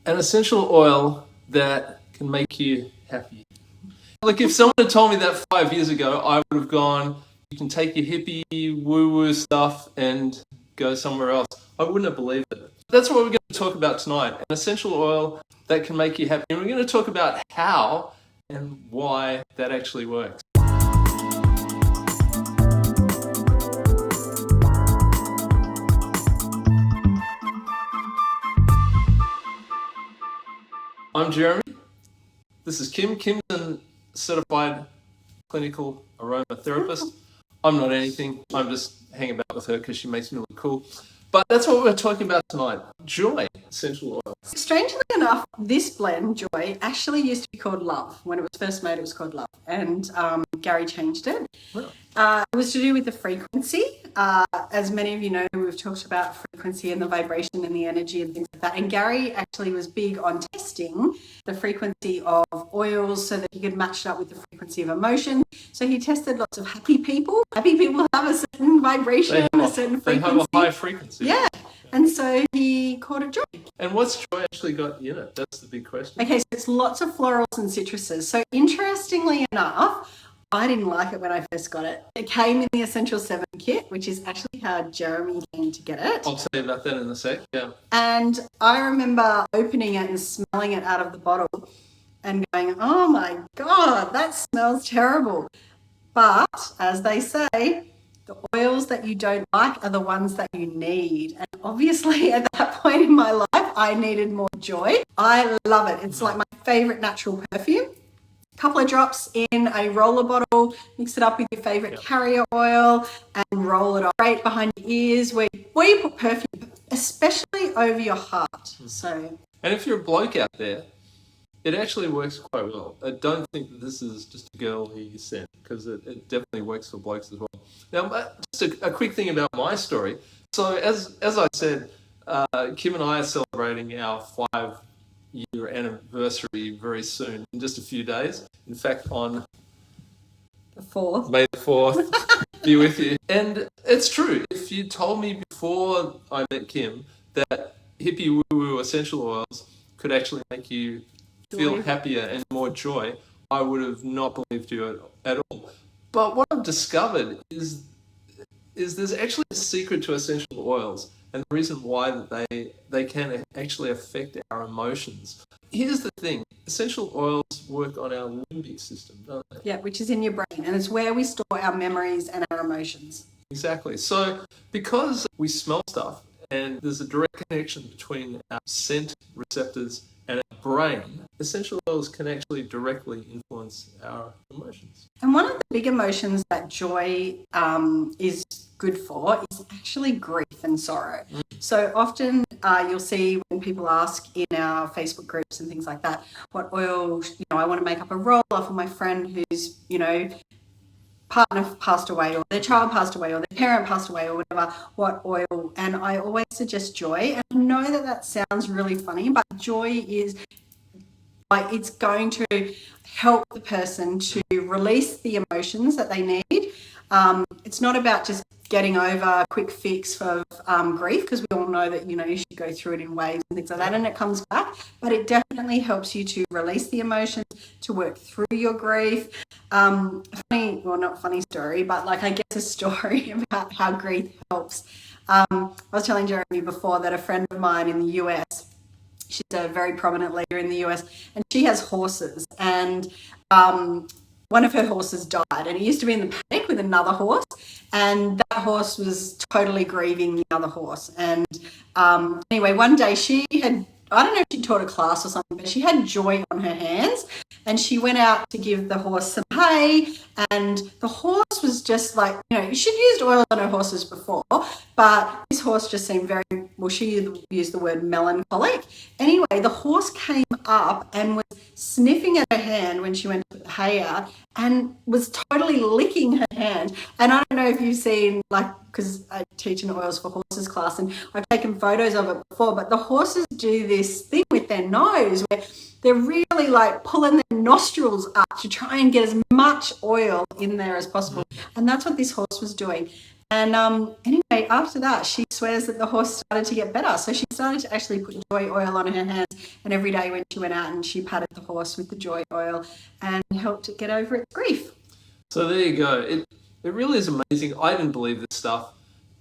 an essential oil that can make you happy. Like if someone had told me that 5 years ago, I would have gone, you can take your hippie woo-woo stuff and go somewhere else. I wouldn't have believed it. That's what we're going to talk about tonight, an essential oil that can make you happy. And we're going to talk about how and why that actually works. I'm Jeremy. This is Kim. Kim's a certified clinical aromatherapist. I'm not anything. I'm just hanging about with her because she makes me look cool. But that's what we're talking about tonight. Joy, essential oil. Strangely enough, this blend, Joy, actually used to be called Love. When it was first made, it was called Love. And Gary changed it. Wow. It was to do with the frequency. As many of you know, we've talked about frequency and the vibration and the energy and things like that. And Gary actually was big on testing the frequency of oils so that he could match it up with the frequency of emotion. So he tested lots of happy people. Happy people have a certain vibration, a certain frequency. They have a high frequency. Yeah. And so he called it Joy. And what's Joy actually got in it? That's the big question. Okay, so it's lots of florals and citruses. So interestingly enough, I didn't like it when I first got it. It came in the Essential 7 kit, which is actually how Jeremy came to get it. I'll tell you about that in a sec, yeah. And I remember opening it and smelling it out of the bottle and going, oh my God, that smells terrible. But as they say, the oils that you don't like are the ones that you need. And obviously at that point in my life, I needed more joy. I love it. It's like my favorite natural perfume. A couple of drops in a roller bottle, mix it up with your favorite carrier oil and roll it right behind your ears where you put perfume, especially over your heart. So, and if you're a bloke out there, it actually works quite well. I don't think that this is just a girl who you sent, because it definitely works for blokes as well. Now, just a quick thing about my story. So as I said, Kim and I are celebrating our 5-year anniversary very soon, in just a few days. In fact, on the 4th. May the 4th be with you. And it's true. If you told me before I met Kim that hippie woo-woo essential oils could actually make you feel happier and more joy, I would have not believed you at all. But what I've discovered is there's actually a secret to essential oils, and the reason why that they can actually affect our emotions. Here's the thing, essential oils work on our limbic system, don't they? Yeah, which is in your brain, and it's where we store our memories and our emotions. Exactly. So because we smell stuff, and there's a direct connection between our scent receptors and our brain, essential oils can actually directly influence our emotions. And one of the big emotions that joy is good for is actually grief and sorrow. So often you'll see when people ask in our Facebook groups and things like that, what oil, I want to make up a roller for my friend who's, partner passed away, or their child passed away, or their parent passed away, or whatever, what oil. And I always suggest joy. And I know that sounds really funny, but joy is like, it's going to help the person to release the emotions that they need. It's not about just getting over a quick fix for grief, because we all know that, you should go through it in waves and things like that, and it comes back, but it definitely helps you to release the emotions, to work through your grief. Not funny story, but I guess a story about how grief helps. I was telling Jeremy before that a friend of mine in the US, she's a very prominent leader in the US, and she has horses, and one of her horses died, and it used to be in the paddock with another horse, and that horse was totally grieving the other horse. And anyway, one day I don't know if she taught a class or something, but she had joy on her hands, and she went out to give the horse some hay, and the horse was just like, she'd used oil on her horses before, but this horse just seemed she used the word melancholic. Anyway, the horse came up and was sniffing at her hand when she went to put the hay out, and was totally licking her hand. And I don't know if you've seen, because I teach an oils for horses class, and I've taken photos of it before, but the horses do this thing with their nose where they're really pulling their nostrils up to try and get as much oil in there as possible. And that's what this horse was doing. And anyway, after that, she swears that the horse started to get better. So she started to actually put joy oil on her hands. And every day when she went out and she patted the horse with the joy oil and helped it get over its grief. So there you go. It really is amazing. I didn't believe this stuff.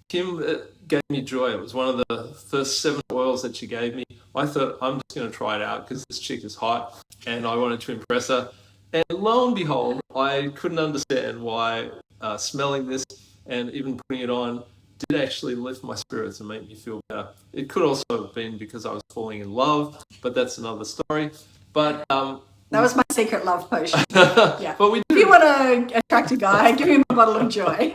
Kim gave me joy. It was one of the first 7 oils that she gave me. I thought, I'm just going to try it out because this chick is hot and I wanted to impress her. And lo and behold, I couldn't understand why smelling this and even putting it on did actually lift my spirits and make me feel better. It could also have been because I was falling in love, but that's another story. But that was my secret love potion. Yeah. But if you want to attract a guy, give him a bottle of joy.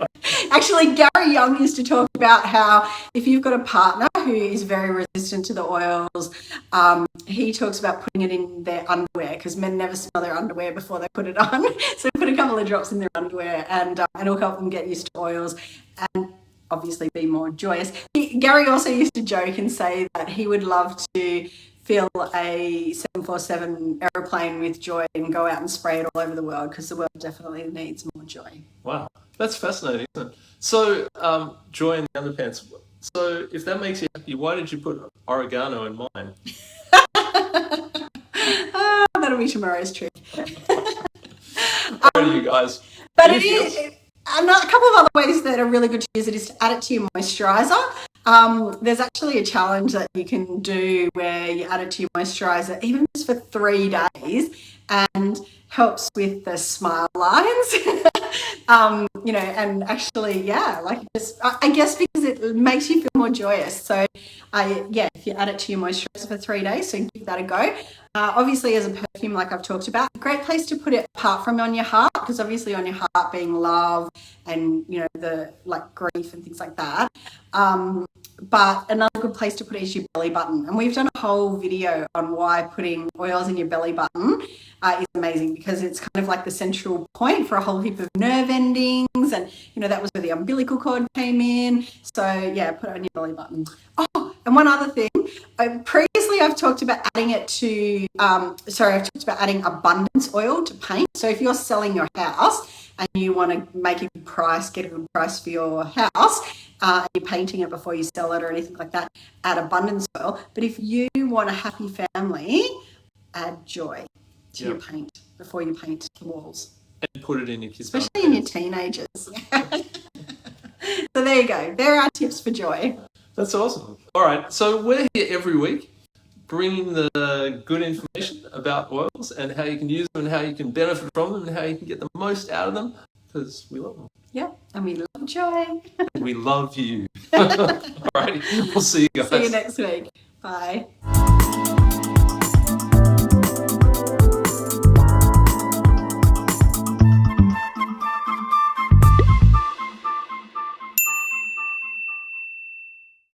Actually, Gary Young used to talk about how if you've got a partner who is very resistant to the oils, he talks about putting it in their underwear because men never smell their underwear before they put it on. So put a couple of drops in their underwear and it'll help them get used to oils and obviously be more joyous. Gary also used to joke and say that he would love to fill a 747 aeroplane with joy and go out and spray it all over the world because the world definitely needs more joy. Wow, that's fascinating, isn't it? So, joy in the underpants. So, if that makes you happy, why did you put oregano in mine? That'll be tomorrow's trick. Alrighty, you guys. But it is a couple of other ways that are really good to use it is to add it to your moisturizer. There's actually a challenge that you can do where you add it to your moisturizer even just for 3 days and helps with the smile lines. And actually, I guess because it makes you feel more joyous. So, if you add it to your moisturizer for 3 days, so give that a go. Obviously, as a perfume, like I've talked about, a great place to put it apart from on your heart, because obviously on your heart being love and, the grief and things like that. But another good place to put it is your belly button. And we've done a whole video on why putting oils in your belly button is amazing, because it's kind of like the central point for a whole heap of nerve endings. And, that was where the umbilical cord came in. So, put it on your belly button. Oh, and one other thing. Previously, I've talked about adding adding abundance oil to paint. So if you're selling your house and you want to make a good price, get a good price for your house, you're painting it before you sell it or anything like that, add abundance oil. But if you want a happy family, add joy to your paint before you paint the walls. And put it in your kids' especially in your teenagers. So there you go. There are tips for joy. That's awesome. All right. So we're here every week bringing the good information about oils and how you can use them and how you can benefit from them and how you can get the most out of them, because we love them. Yeah, and we love joy. We love you. All righty. We'll see you guys. See you next week. Bye.